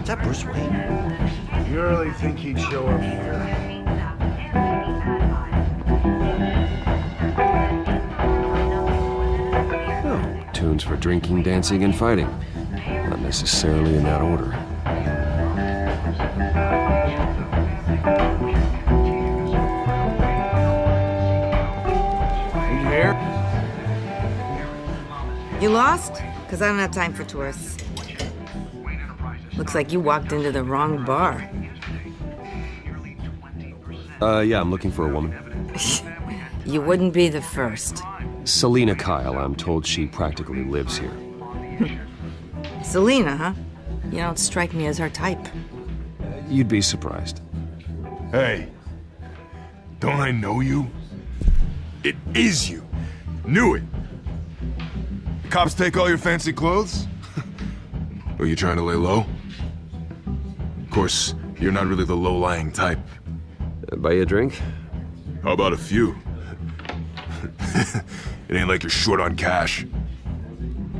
Is that Bruce Wayne? You really think he'd show up here? Oh, tunes for drinking, dancing, and fighting. Not necessarily in that order. You here? You lost? Because I don't have time for tourists. Looks like you walked into the wrong bar. Yeah, I'm looking for a woman. You wouldn't be the first. Selina Kyle, I'm told she practically lives here. Selina, huh? You don't strike me as her type. You'd be surprised. Hey, don't I know you? It is you. Knew it. The cops take all your fancy clothes? Are you trying to lay low? Of course, you're not really the low-lying type. Buy you a drink? How about a few? It ain't like you're short on cash.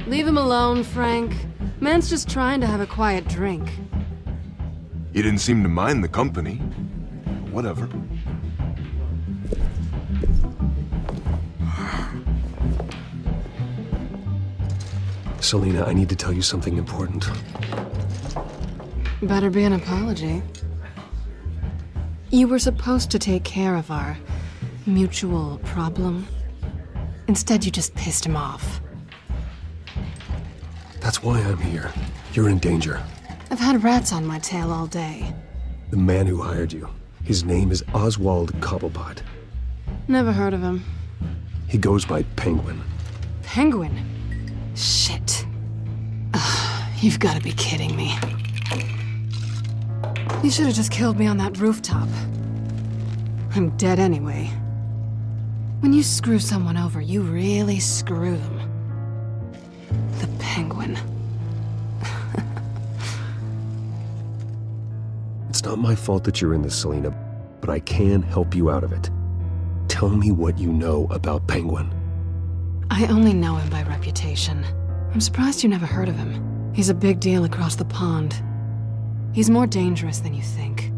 Leave him alone, Frank. Man's just trying to have a quiet drink. You didn't seem to mind the company. Whatever. Selina, I need to tell you something important. Better be an apology. You were supposed to take care of our mutual problem. Instead, you just pissed him off. That's why I'm here. You're in danger. I've had rats on my tail all day. The man who hired you, his name is Oswald Cobblepot. Never heard of him. He goes by Penguin. Penguin? Shit. Ugh, you've got to be kidding me. You should have just killed me on that rooftop. I'm dead anyway. When you screw someone over, you really screw them. The Penguin. It's not my fault that you're in this, Selina, but I can help you out of it. Tell me what you know about Penguin. I only know him by reputation. I'm surprised you never heard of him. He's a big deal across the pond. He's more dangerous than you think.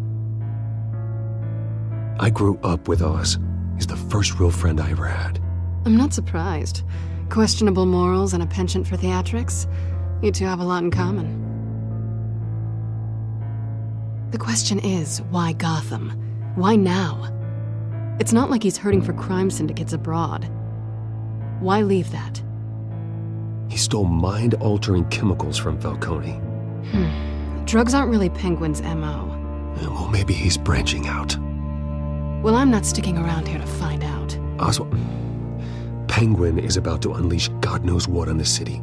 I grew up with Oz. He's the first real friend I ever had. I'm not surprised. Questionable morals and a penchant for theatrics. You two have a lot in common. The question is, why Gotham? Why now? It's not like he's hurting for crime syndicates abroad. Why leave that? He stole mind-altering chemicals from Falcone. Drugs aren't really Penguin's M.O. Well, maybe he's branching out. Well, I'm not sticking around here to find out. Oswald, Penguin is about to unleash God knows what on the city.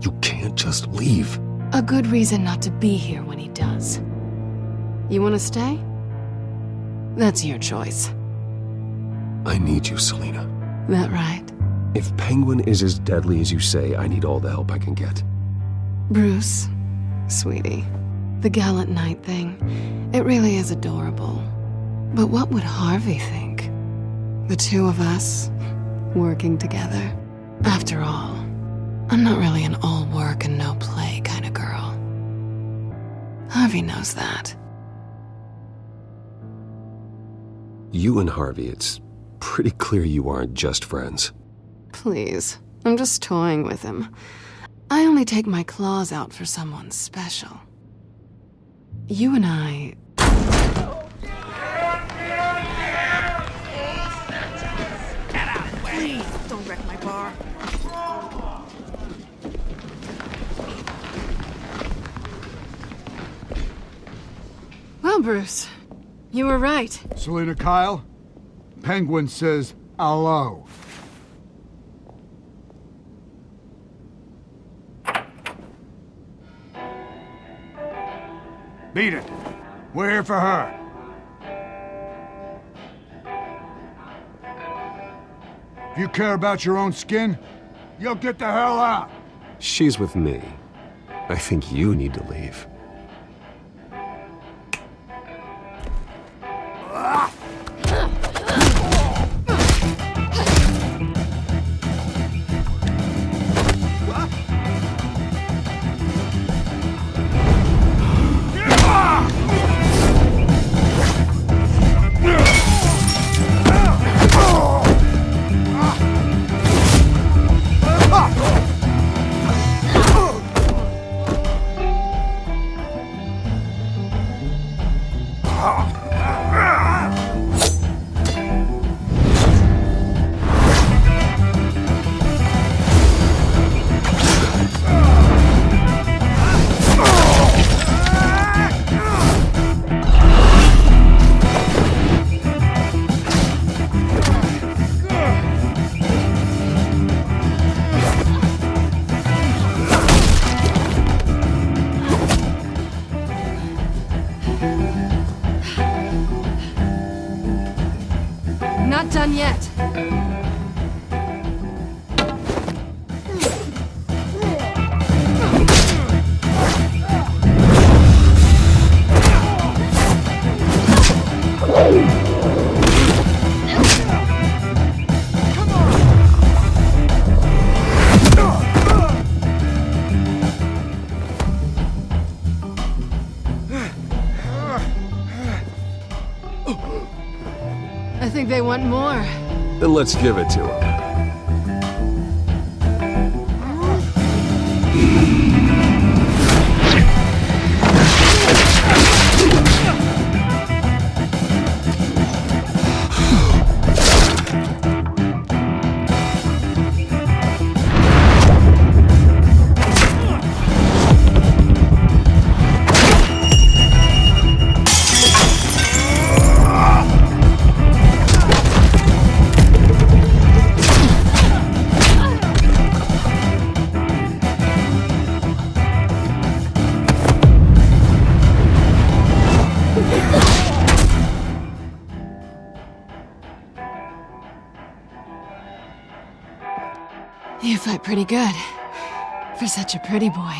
You can't just leave. A good reason not to be here when he does. You want to stay? That's your choice. I need you, Selina. That right? If Penguin is as deadly as you say, I need all the help I can get. Bruce, sweetie, the gallant knight thing, it really is adorable. But what would Harvey think? The two of us, working together. After all, I'm not really an all work and no play kind of girl. Harvey knows that. You and Harvey, it's pretty clear you aren't just friends. Please, I'm just toying with him. I only take my claws out for someone special. You and I... Please, don't wreck my bar. Well, Bruce, you were right. Selina Kyle? Penguin says hello. Beat it. We're here for her. If you care about your own skin, you'll get the hell out. She's with me. I think you need to leave. Then let's give it to him. You fight pretty good. For such a pretty boy.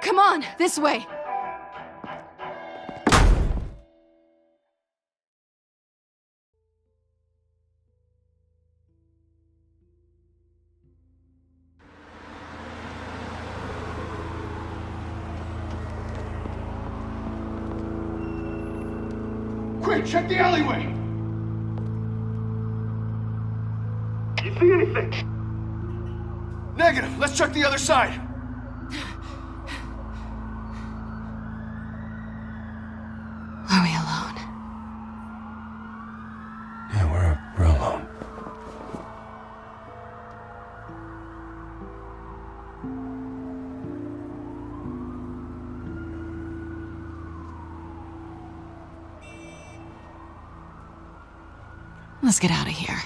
Come on, this way! Quick, check the alleyway! You see anything? Negative. Let's check the other side. Are we alone? Yeah, we're alone. Let's get out of here.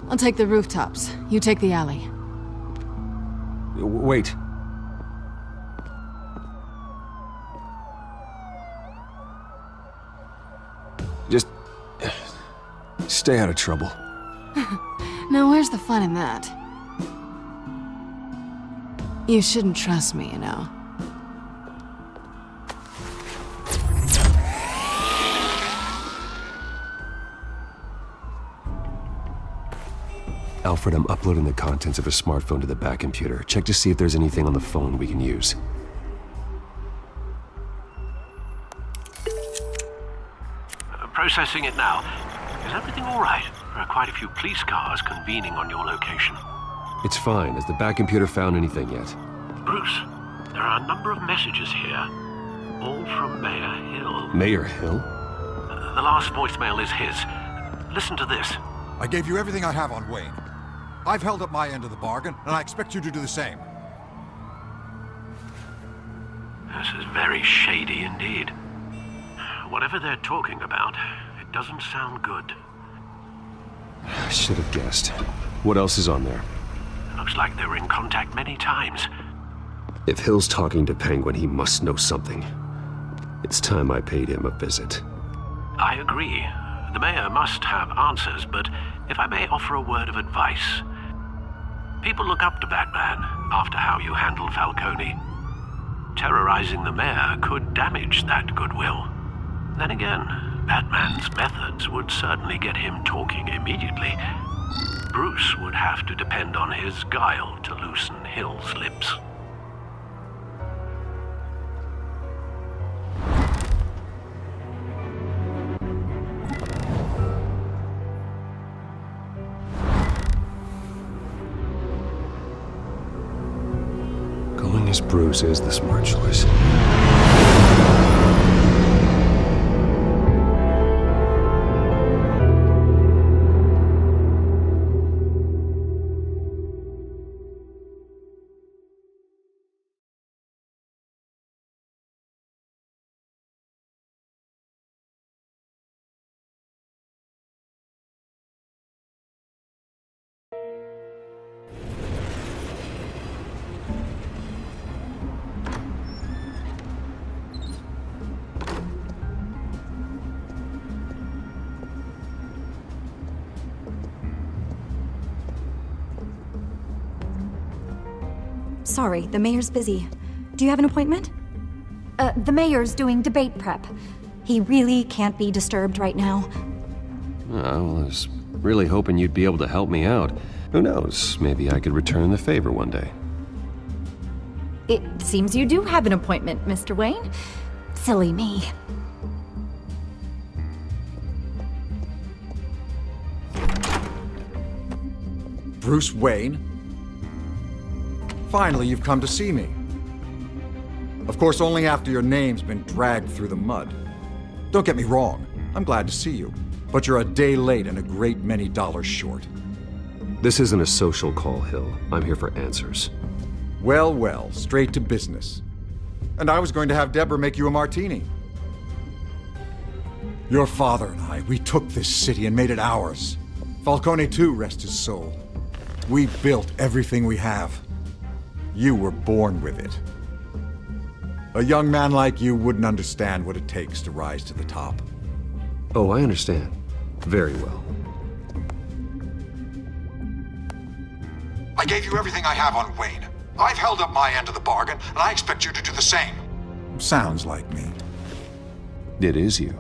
I'll take the rooftops. You take the alley. Wait. Just stay out of trouble. Now, where's the fun in that? You shouldn't trust me, you know. Alfred, I'm uploading the contents of a smartphone to the back computer. Check to see if there's anything on the phone we can use. Processing it now. Is everything all right? There are quite a few police cars convening on your location. It's fine. Has the back computer found anything yet? Bruce, there are a number of messages here. All from Mayor Hill. Mayor Hill? The last voicemail is his. Listen to this. I gave you everything I have on Wayne. I've held up my end of the bargain, and I expect you to do the same. This is very shady indeed. Whatever they're talking about, it doesn't sound good. I should have guessed. What else is on there? Looks like they were in contact many times. If Hill's talking to Penguin, he must know something. It's time I paid him a visit. I agree. The mayor must have answers, but if I may offer a word of advice. People look up to Batman after how you handled Falcone. Terrorizing the mayor could damage that goodwill. Then again, Batman's methods would certainly get him talking immediately. Bruce would have to depend on his guile to loosen Hill's lips. Going as Bruce is the smart choice. Sorry, the mayor's busy. Do you have an appointment? The mayor's doing debate prep. He really can't be disturbed right now. I was really hoping you'd be able to help me out. Who knows, maybe I could return the favor one day. It seems you do have an appointment, Mr. Wayne. Silly me. Bruce Wayne? Finally, you've come to see me. Of course, only after your name's been dragged through the mud. Don't get me wrong, I'm glad to see you. But you're a day late and a great many dollars short. This isn't a social call, Hill. I'm here for answers. Well, well, straight to business. And I was going to have Deborah make you a martini. Your father and I, we took this city and made it ours. Falcone too, rest his soul. We built everything we have. You were born with it. A young man like you wouldn't understand what it takes to rise to the top. Oh, I understand. Very well. I gave you everything I have on Wayne. I've held up my end of the bargain, and I expect you to do the same. Sounds like me. It is you.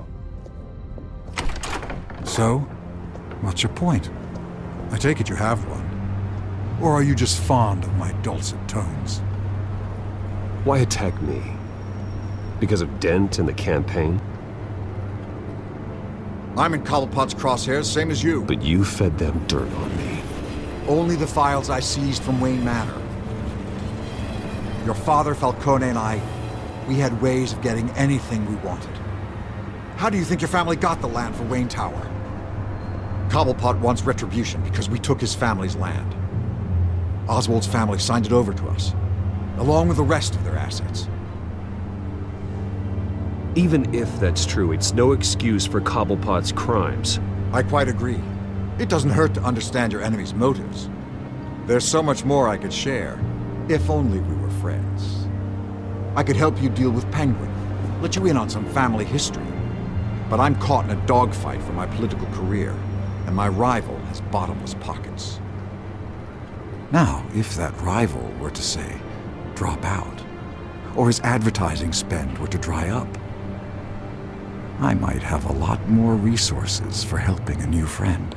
So, what's your point? I take it you have one. Or are you just fond of my dulcet tones? Why attack me? Because of Dent and the campaign? I'm in Cobblepot's crosshairs, same as you. But you fed them dirt on me. Only the files I seized from Wayne Manor. Your father, Falcone, and I, we had ways of getting anything we wanted. How do you think your family got the land for Wayne Tower? Cobblepot wants retribution because we took his family's land. Oswald's family signed it over to us, along with the rest of their assets. Even if that's true, it's no excuse for Cobblepot's crimes. I quite agree. It doesn't hurt to understand your enemy's motives. There's so much more I could share, if only we were friends. I could help you deal with Penguin, let you in on some family history. But I'm caught in a dogfight for my political career, and my rival has bottomless pockets. Now, if that rival were to say, drop out, or his advertising spend were to dry up, I might have a lot more resources for helping a new friend.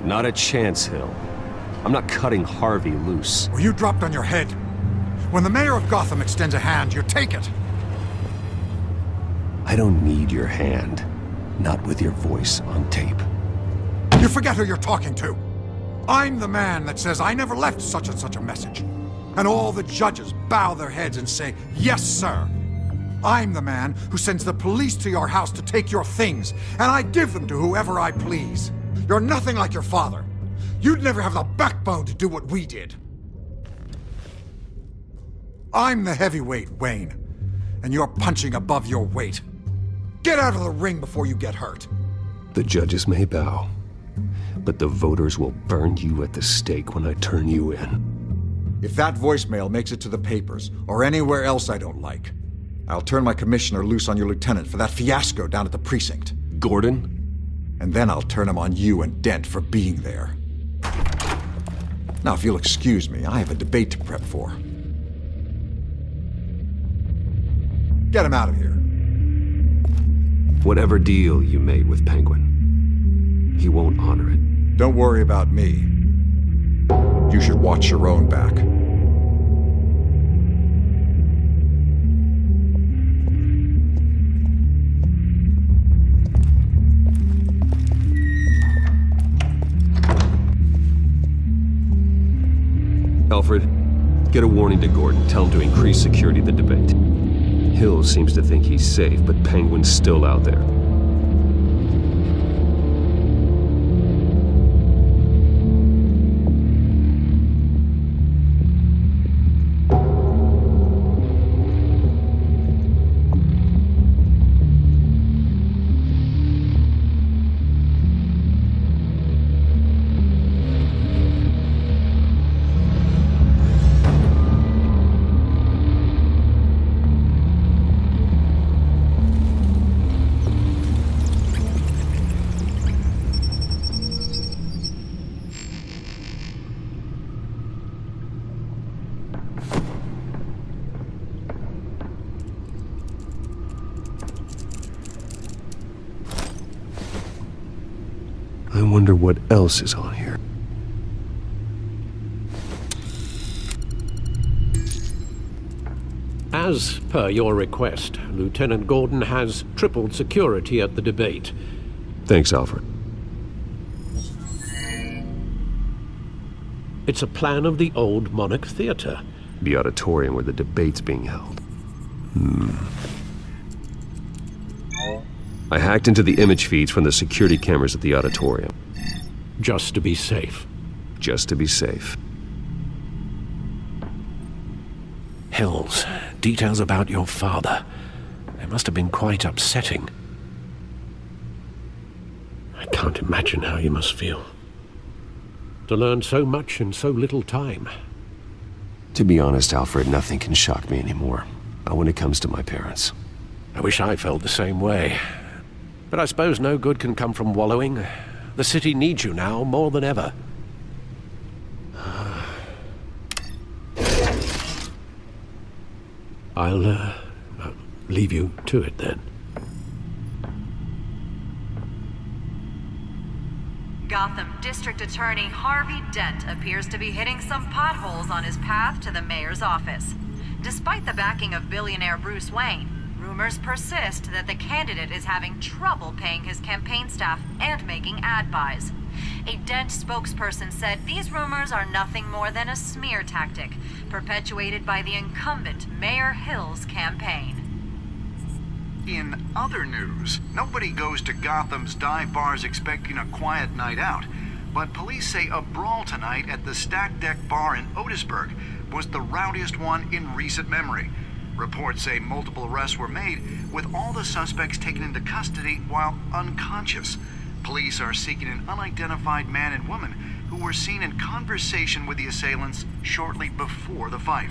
Not a chance, Hill. I'm not cutting Harvey loose. Were you dropped on your head? When the mayor of Gotham extends a hand, you take it. I don't need your hand. Not with your voice on tape. You forget who you're talking to. I'm the man that says I never left such and such a message. And all the judges bow their heads and say, yes, sir. I'm the man who sends the police to your house to take your things, and I give them to whoever I please. You're nothing like your father. You'd never have the backbone to do what we did. I'm the heavyweight, Wayne, and you're punching above your weight. Get out of the ring before you get hurt. The judges may bow, but the voters will burn you at the stake when I turn you in. If that voicemail makes it to the papers, or anywhere else I don't like, I'll turn my commissioner loose on your lieutenant for that fiasco down at the precinct. Gordon? And then I'll turn him on you and Dent for being there. Now, if you'll excuse me, I have a debate to prep for. Get him out of here. Whatever deal you made with Penguin, he won't honor it. Don't worry about me. You should watch your own back. Alfred, get a warning to Gordon. Tell him to increase security of the debate. Hill seems to think he's safe, but Penguin's still out there. wonder what else is on here. As per your request, Lieutenant Gordon has tripled security at the debate. Thanks, Alfred. It's a plan of the old Monarch Theater. The auditorium where the debate's being held. I hacked into the image feeds from the security cameras at the auditorium. Just to be safe. Just to be safe. Hills, details about your father. They must have been quite upsetting. I can't imagine how you must feel. To learn so much in so little time. To be honest, Alfred, nothing can shock me anymore. Not when it comes to my parents. I wish I felt the same way. But I suppose no good can come from wallowing. The city needs you now more than ever. I'll leave you to it then. Gotham District Attorney Harvey Dent appears to be hitting some potholes on his path to the mayor's office. Despite the backing of billionaire Bruce Wayne, rumors persist that the candidate is having trouble paying his campaign staff and making ad buys. A Dent spokesperson said these rumors are nothing more than a smear tactic, perpetuated by the incumbent Mayor Hill's campaign. In other news, nobody goes to Gotham's dive bars expecting a quiet night out, but police say a brawl tonight at the Stack Deck Bar in Otisburg was the rowdiest one in recent memory. Reports say multiple arrests were made, with all the suspects taken into custody while unconscious. Police are seeking an unidentified man and woman who were seen in conversation with the assailants shortly before the fight.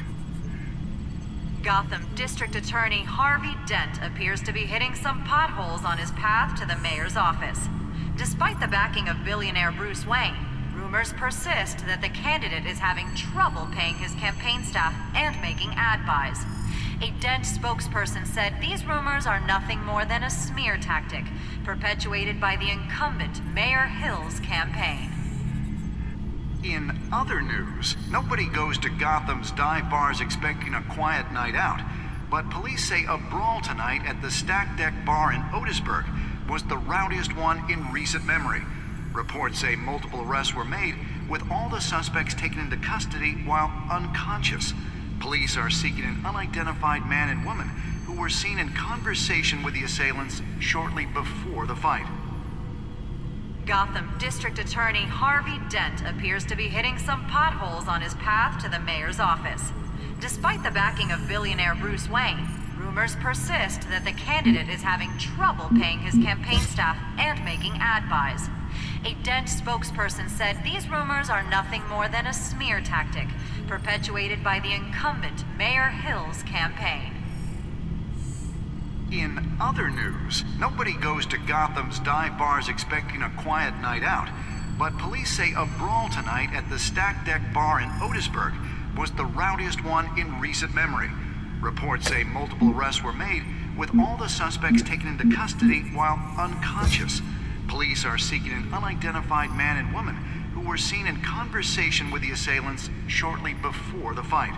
Gotham District Attorney Harvey Dent appears to be hitting some potholes on his path to the mayor's office. Despite the backing of billionaire Bruce Wayne, rumors persist that the candidate is having trouble paying his campaign staff and making ad buys. A Dent spokesperson said these rumors are nothing more than a smear tactic, perpetuated by the incumbent Mayor Hill's campaign. In other news, nobody goes to Gotham's dive bars expecting a quiet night out, but police say a brawl tonight at the Stack Deck Bar in Otisburg was the rowdiest one in recent memory. Reports say multiple arrests were made, with all the suspects taken into custody while unconscious. Police are seeking an unidentified man and woman who were seen in conversation with the assailants shortly before the fight. Gotham District Attorney Harvey Dent appears to be hitting some potholes on his path to the mayor's office. Despite the backing of billionaire Bruce Wayne, rumors persist that the candidate is having trouble paying his campaign staff and making ad buys. A Dent spokesperson said these rumors are nothing more than a smear tactic, perpetuated by the incumbent Mayor Hill's campaign. In other news, nobody goes to Gotham's dive bars expecting a quiet night out, but police say a brawl tonight at the Stack Deck Bar in Otisburg was the rowdiest one in recent memory. Reports say multiple arrests were made, with all the suspects taken into custody while unconscious. Police are seeking an unidentified man and woman who were seen in conversation with the assailants shortly before the fight.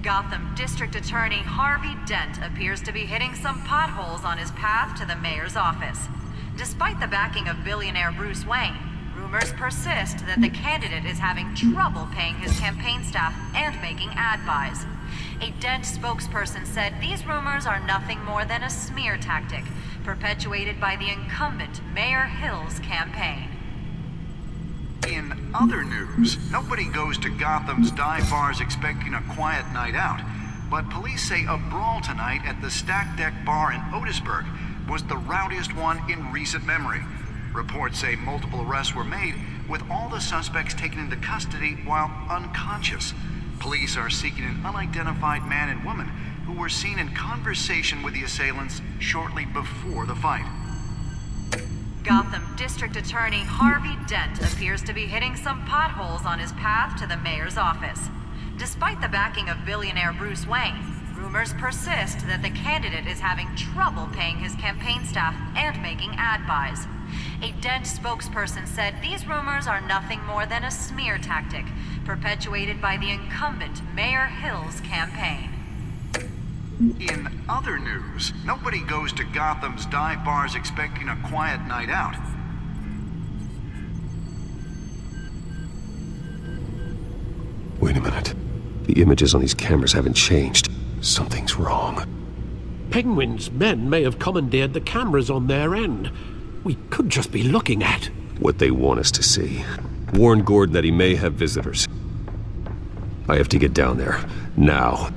Gotham District Attorney Harvey Dent appears to be hitting some potholes on his path to the mayor's office. Despite the backing of billionaire Bruce Wayne, rumors persist that the candidate is having trouble paying his campaign staff and making ad buys. A Dent spokesperson said these rumors are nothing more than a smear tactic, perpetuated by the incumbent Mayor Hill's campaign. In other news, nobody goes to Gotham's dive bars expecting a quiet night out, but police say a brawl tonight at the Stack Deck Bar in Otisburg was the rowdiest one in recent memory. Reports say multiple arrests were made, with all the suspects taken into custody while unconscious. Police are seeking an unidentified man and woman who were seen in conversation with the assailants shortly before the fight. Gotham District Attorney Harvey Dent appears to be hitting some potholes on his path to the mayor's office. Despite the backing of billionaire Bruce Wayne, rumors persist that the candidate is having trouble paying his campaign staff and making ad buys. A Dent spokesperson said these rumors are nothing more than a smear tactic perpetuated by the incumbent Mayor Hill's campaign. In other news, nobody goes to Gotham's dive bars expecting a quiet night out. Wait a minute. The images on these cameras haven't changed. Something's wrong. Penguin's men may have commandeered the cameras on their end. We could just be looking at What they want us to see. Warn Gordon that he may have visitors. I have to get down there. Now.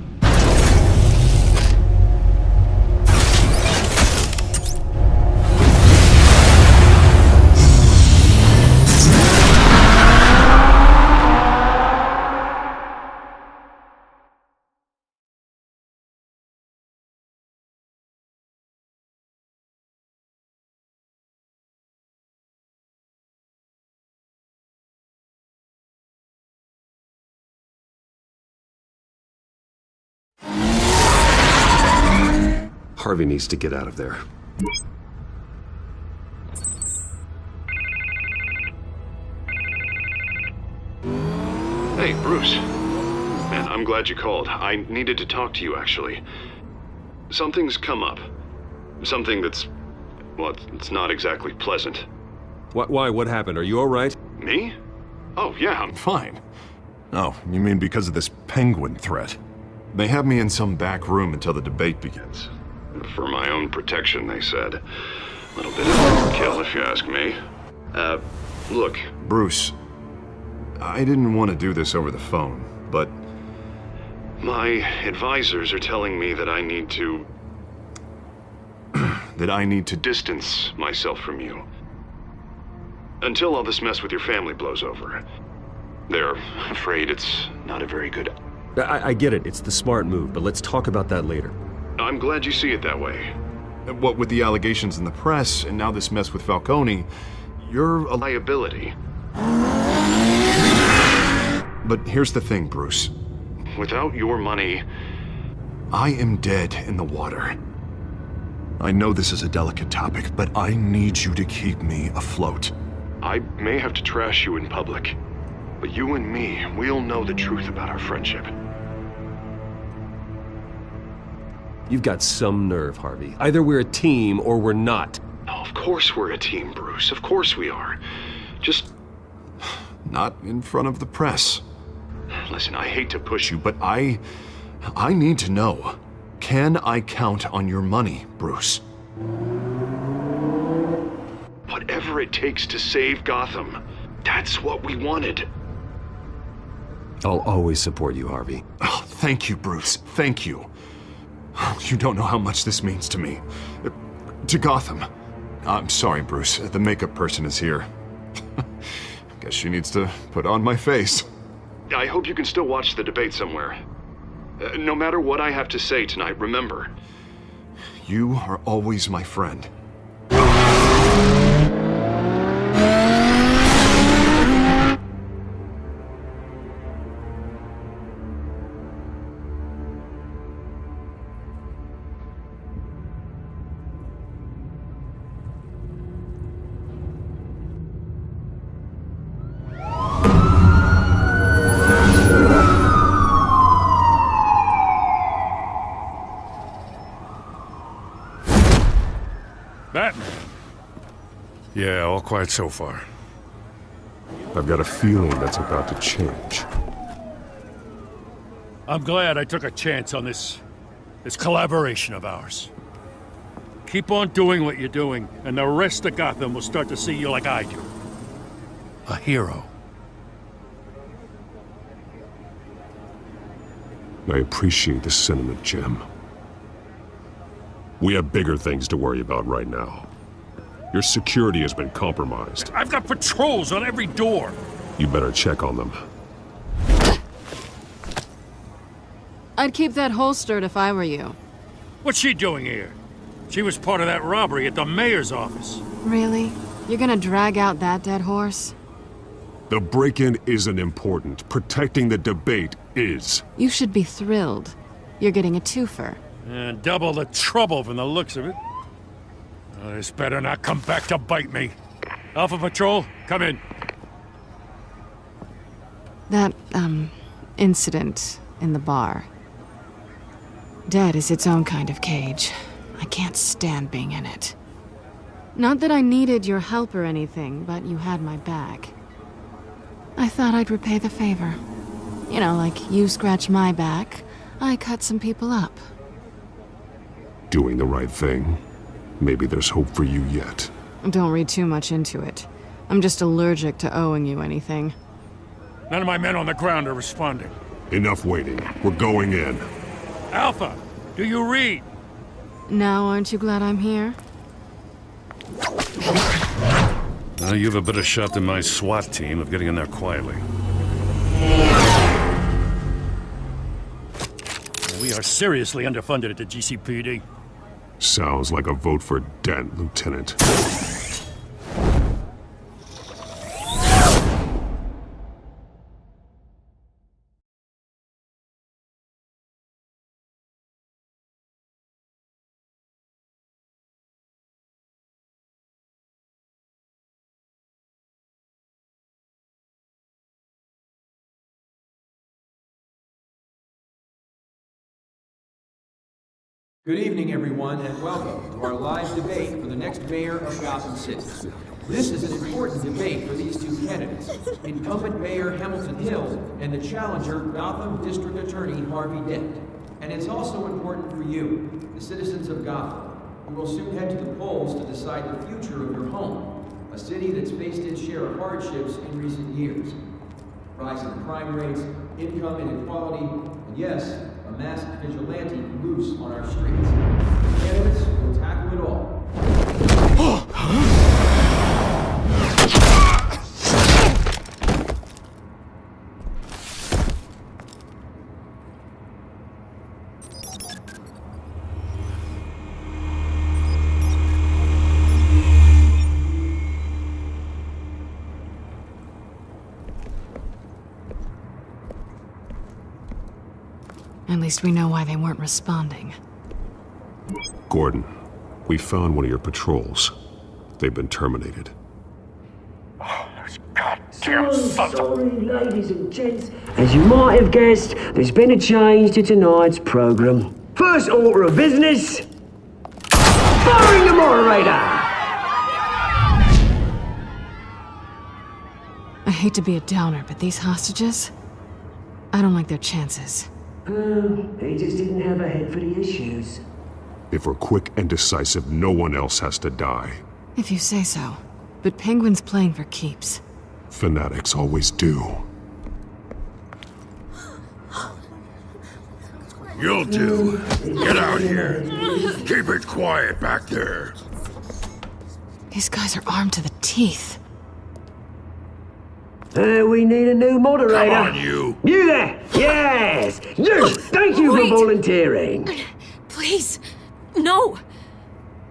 Harvey needs to get out of there. Hey, Bruce. Man, I'm glad you called. I needed to talk to you, actually. Something's come up. Something that's... well, it's not exactly pleasant. Why? What happened? Are you all right? Me? Oh, yeah, I'm fine. Oh, you mean because of this penguin threat? They have me in some back room until the debate begins. For my own protection, they said. A little bit of overkill, if you ask me. Look. Bruce, I didn't want to do this over the phone, but... my advisors are telling me that I need to... that I need to distance myself from you. Until all this mess with your family blows over. They're afraid it's not a very good... I get it. It's the smart move, but let's talk about that later. I'm glad you see it that way. What with the allegations in the press, and now this mess with Falcone, you're a liability. But here's the thing, Bruce. Without your money... I am dead in the water. I know this is a delicate topic, but I need you to keep me afloat. I may have to trash you in public, but you and me, we'll know the truth about our friendship. You've got some nerve, Harvey. Either we're a team or we're not. Oh, of course we're a team, Bruce. Of course we are. Just... not in front of the press. Listen, I hate to push you, But I need to know. Can I count on your money, Bruce? whatever it takes to save Gotham. That's what we wanted. I'll always support you, Harvey. Oh, thank you, Bruce. Thank you. You don't know how much this means to me. To Gotham. I'm sorry, Bruce. The makeup person is here. Guess she needs to put on my face. I hope you can still watch the debate somewhere. No matter what I have to say tonight, remember. You are always my friend. Batman. Yeah, all quiet so far. I've got a feeling that's about to change. I'm glad I took a chance on this collaboration of ours. Keep on doing what you're doing, and the rest of Gotham will start to see you like I do. A hero. I appreciate the sentiment, Jim. We have bigger things to worry about right now. Your security has been compromised. I've got patrols on every door. You better check on them. I'd keep that holstered if I were you. What's she doing here? She was part of that robbery at the mayor's office. Really? You're gonna drag out that dead horse? The break-in isn't important. Protecting the debate is. You should be thrilled. You're getting a twofer. And double the trouble from the looks of it. This better not come back to bite me. Alpha Patrol, come in. That, incident in the bar. Dead is its own kind of cage. I can't stand being in it. Not that I needed your help or anything, but you had my back. I thought I'd repay the favor. You know, like you scratch my back, I cut some people up. Doing the right thing. Maybe there's hope for you yet. Don't read too much into it. I'm just allergic to owing you anything. None of my men on the ground are responding. Enough waiting. We're going in. Alpha, do you read? Now aren't you glad I'm here? Well, you have a better shot than my SWAT team of getting in there quietly. We are seriously underfunded at the GCPD. Sounds like a vote for Dent, Lieutenant. Good evening, everyone, and welcome to our live debate for the next mayor of Gotham City. This is an important debate for these two candidates, incumbent Mayor Hamilton Hill and the challenger Gotham District Attorney Harvey Dent. And it's also important for you, the citizens of Gotham, who will soon head to the polls to decide the future of your home, a city that's faced its share of hardships in recent years. Rising crime rates, income inequality, and yes, a masked vigilante loose on our streets. The candidates will tackle it all. At least we know why they weren't responding. Gordon, we found one of your patrols. They've been terminated. Oh, those goddamn sons of... Sorry, ladies and gents. As you might have guessed, there's been a change to tonight's program. First order of business... firing the moderator! I hate to be a downer, but these hostages... I don't like their chances. He just didn't have a head for the issues. If we're quick and decisive, no one else has to die. If you say so. But Penguin's playing for keeps. Fanatics always do. You'll do. Get out here. Keep it quiet back there. These guys are armed to the teeth. We need a new moderator. Come on, you. You there! Yes! You! Thank you for volunteering. Please, no.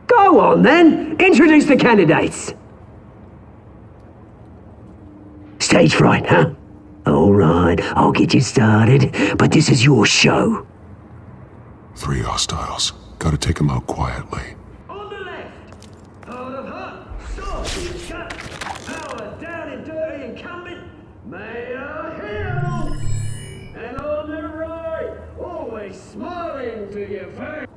Go on, then. Introduce the candidates. Stage fright, huh? All right, I'll get you started, but this is your show. 3 hostiles. Gotta take them out quietly. On the left, out of hut, stop and shut, power down and dirty incumbent, Mayor Hill! And on the right, always smiling to your face.